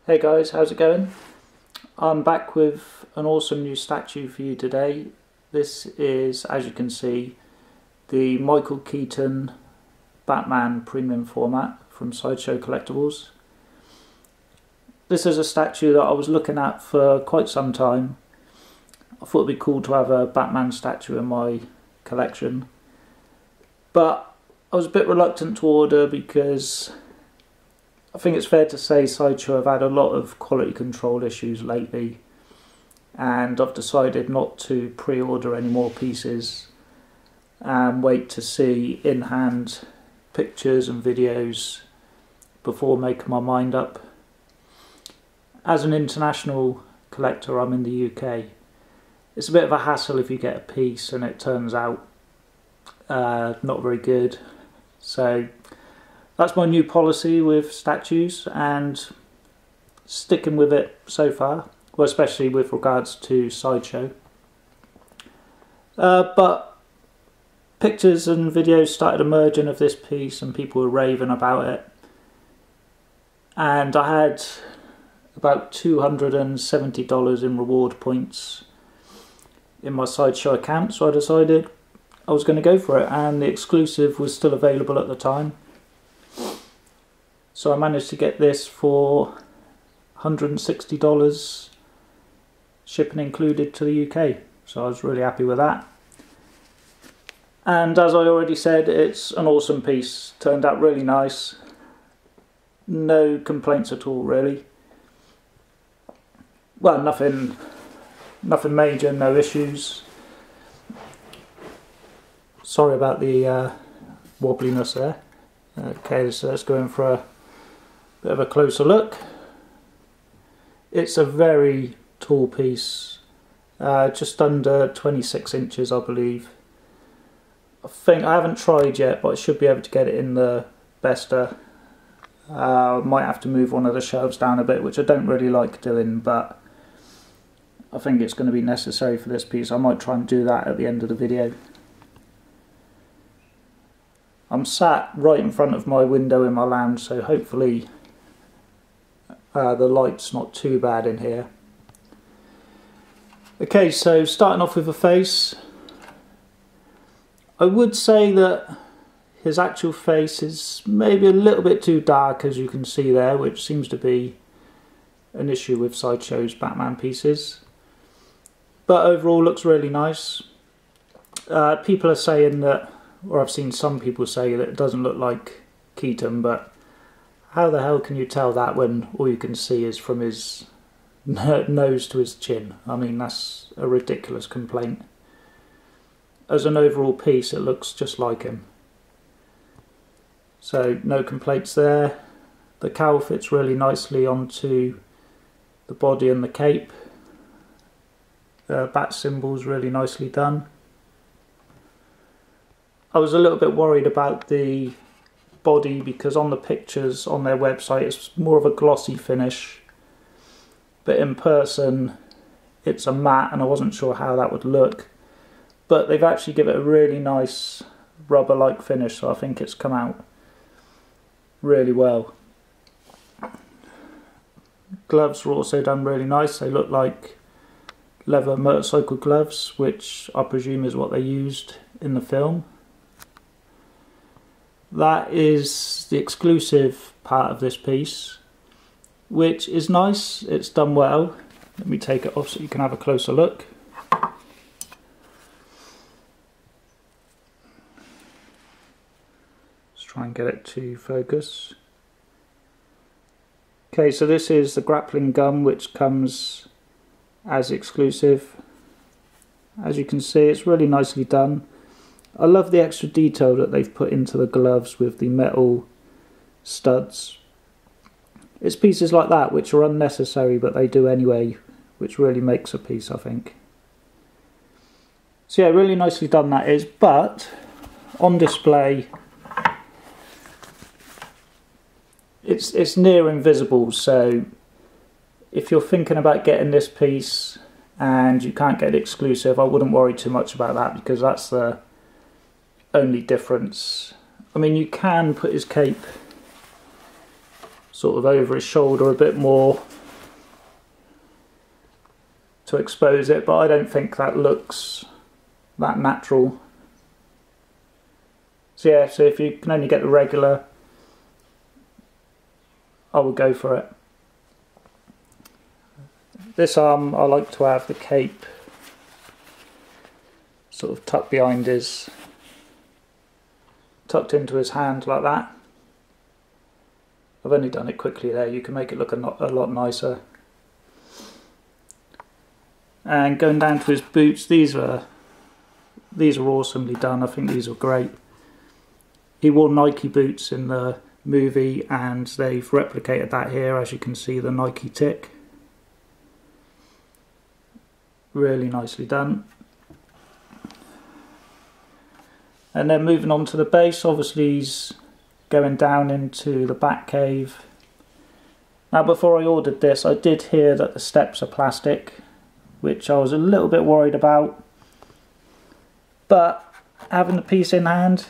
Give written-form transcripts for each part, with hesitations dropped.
Hey guys, how's it going? I'm back with an awesome new statue for you today. This is, as you can see, the Michael Keaton Batman premium format from Sideshow Collectibles. This is a statue that I was looking at for quite some time. I thought it'd be cool to have a Batman statue in my collection, but I was a bit reluctant to order because I think it's fair to say Sideshow have had a lot of quality control issues lately, and I've decided not to pre-order any more pieces and wait to see in-hand pictures and videos before making my mind up. As an international collector, I'm in the UK. It's a bit of a hassle if you get a piece and it turns out not very good. So that's my new policy with statues, and sticking with it so far, well, especially with regards to Sideshow. But pictures and videos started emerging of this piece and people were raving about it. And I had about $270 in reward points in my Sideshow account, so I decided I was going to go for it, and the exclusive was still available at the time. So I managed to get this for $160, shipping included, to the UK. So I was really happy with that. And as I already said, it's an awesome piece. Turned out really nice. No complaints at all, really. Well, nothing major, no issues. Sorry about the wobbliness there. Okay, so let's go in for a bit of a closer look. It's a very tall piece, just under 26 inches I believe. I haven't tried yet, but I should be able to get it in the Beste. I might have to move one of the shelves down a bit, which I don't really like doing, but I think it's going to be necessary for this piece. I might try and do that at the end of the video. I'm sat right in front of my window in my lounge, so hopefully the light's not too bad in here. Okay, so starting off with the face. I would say that his actual face is maybe a little bit too dark, as you can see there, which seems to be an issue with Sideshow's Batman pieces. But overall looks really nice. People are saying that, or I've seen some people say that it doesn't look like Keaton, but how the hell can you tell that when all you can see is from his nose to his chin? I mean, that's a ridiculous complaint. As an overall piece, it looks just like him. So no complaints there. The cowl fits really nicely onto the body and the cape. The bat symbol's really nicely done. I was a little bit worried about the body because on the pictures on their website it's more of a glossy finish, but in person it's a matte, and I wasn't sure how that would look, but they've actually given it a really nice rubber-like finish, so I think it's come out really well. Gloves were also done really nice. They look like leather motorcycle gloves, which I presume is what they used in the film. That is the exclusive part of this piece, which is nice. It's done well. Let me take it off so you can have a closer look. Let's try and get it to focus. Okay, so this is the grappling gun, which comes as exclusive. As you can see, it's really nicely done. I love the extra detail that they've put into the gloves with the metal studs. It's pieces like that which are unnecessary, but they do anyway, which really makes a piece, I think. So yeah, really nicely done that is, but on display it's near invisible, so if you're thinking about getting this piece and you can't get it exclusive, I wouldn't worry too much about that, because that's the only difference. I mean, you can put his cape sort of over his shoulder a bit more to expose it, but I don't think that looks that natural. So yeah, so if you can only get the regular, I would go for it. This arm, I like to have the cape sort of tucked behind tucked into his hand like that. I've only done it quickly there, you can make it look a lot nicer. And going down to his boots, these are awesomely done. I think these are great. He wore Nike boots in the movie and they've replicated that here, as you can see the Nike tick. Really nicely done. And then moving on to the base, obviously he's going down into the Batcave. Now before I ordered this, I did hear that the steps are plastic, which I was a little bit worried about. But having the piece in hand,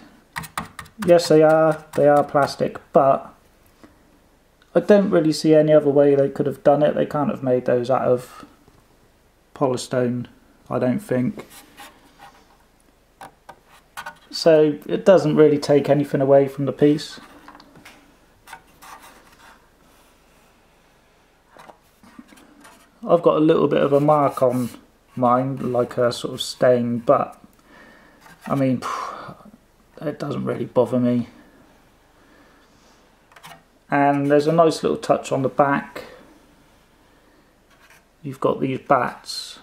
yes they are plastic, but I don't really see any other way they could have done it. They can't have made those out of polystone, I don't think. So it doesn't really take anything away from the piece. I've got a little bit of a mark on mine, like a sort of stain, but I mean, it doesn't really bother me. And there's a nice little touch on the back. You've got these bats.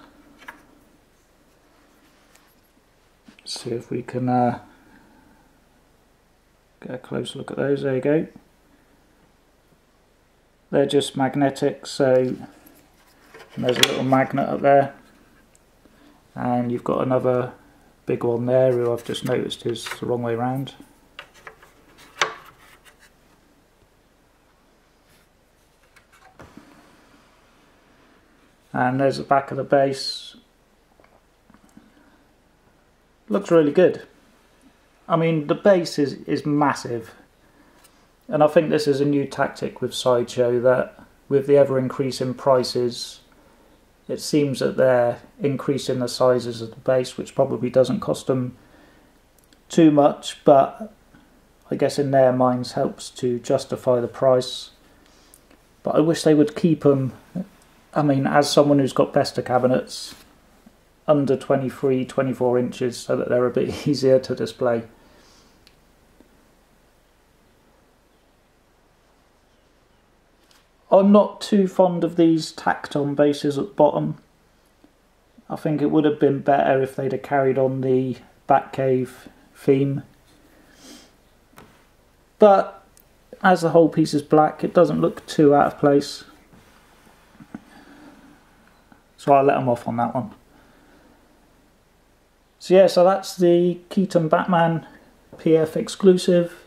See if we can get a close look at those. There you go. They're just magnetic, so there's a little magnet up there, and you've got another big one there who I've just noticed is the wrong way around. And there's the back of the base. Looks really good. I mean, the base is massive, and I think this is a new tactic with Sideshow, that with the ever increasing prices, it seems that they're increasing the sizes of the base, which probably doesn't cost them too much, but I guess in their minds helps to justify the price. But I wish they would keep them. I mean, as someone who's got Beste cabinets, under 24 inches, so that they're a bit easier to display. I'm not too fond of these tacked on bases at the bottom. I think it would have been better if they'd have carried on the Batcave theme. But as the whole piece is black, it doesn't look too out of place. So I'll let them off on that one. So yeah, so that's the Keaton Batman PF exclusive.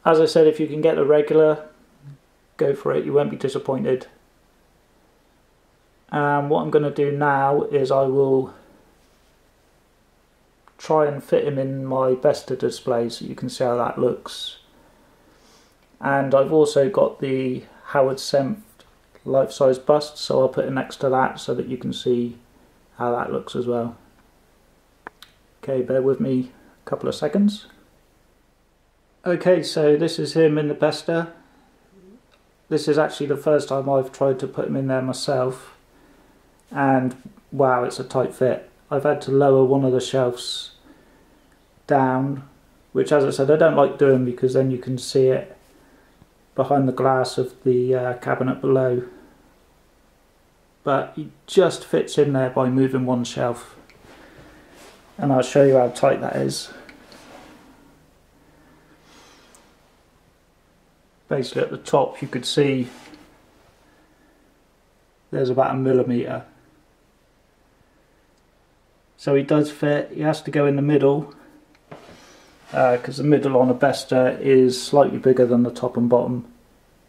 As I said, if you can get the regular, go for it, you won't be disappointed. What I'm going to do now is I will try and fit him in my Beste display so you can see how that looks. And I've also got the Howard Semp life-size bust, so I'll put it next to that so that you can see how that looks as well. Okay, bear with me a couple of seconds. Okay, so this is him in the Beste. This is actually the first time I've tried to put him in there myself, and wow, it's a tight fit. I've had to lower one of the shelves down, which, as I said, I don't like doing because then you can see it behind the glass of the cabinet below. But he just fits in there by moving one shelf. And I'll show you how tight that is. Basically at the top you could see there's about 1 millimetre. So he does fit. He has to go in the middle, because the middle on a Beste is slightly bigger than the top and bottom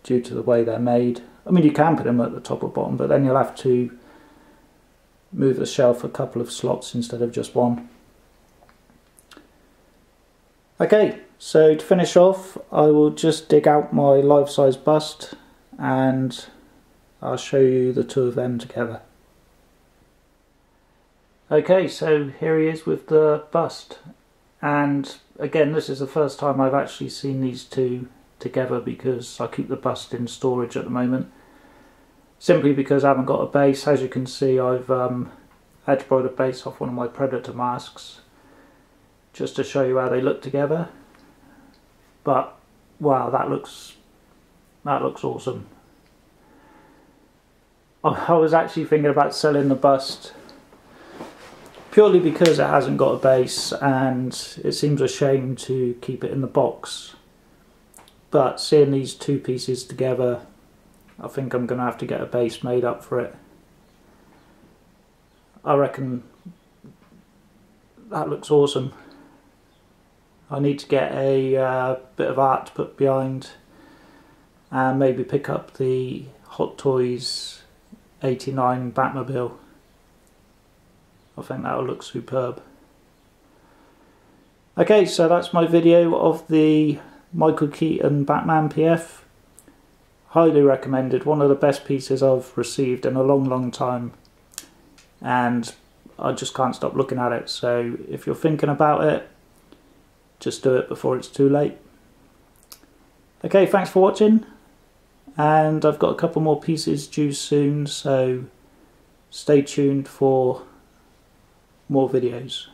due to the way they're made. I mean, you can put him at the top or bottom, but then you'll have to move the shelf a couple of slots instead of just one. Okay, so to finish off, I will just dig out my life-size bust and I'll show you the two of them together. Okay, so here he is with the bust, and again this is the first time I've actually seen these two together because I keep the bust in storage at the moment, simply because I haven't got a base. As you can see, I've had to borrow the base off one of my Predator masks just to show you how they look together. But wow, that looks awesome. I was actually thinking about selling the bust purely because it hasn't got a base and it seems a shame to keep it in the box. But seeing these two pieces together, I think I'm going to have to get a base made up for it. I reckon that looks awesome. I need to get a bit of art to put behind and maybe pick up the Hot Toys 89 Batmobile. I think that'll look superb. Okay, so that's my video of the Michael Keaton Batman PF. Highly recommended, one of the best pieces I've received in a long time, and I just can't stop looking at it. So if you're thinking about it, just do it before it's too late. Okay, thanks for watching, and I've got a couple more pieces due soon, so stay tuned for more videos.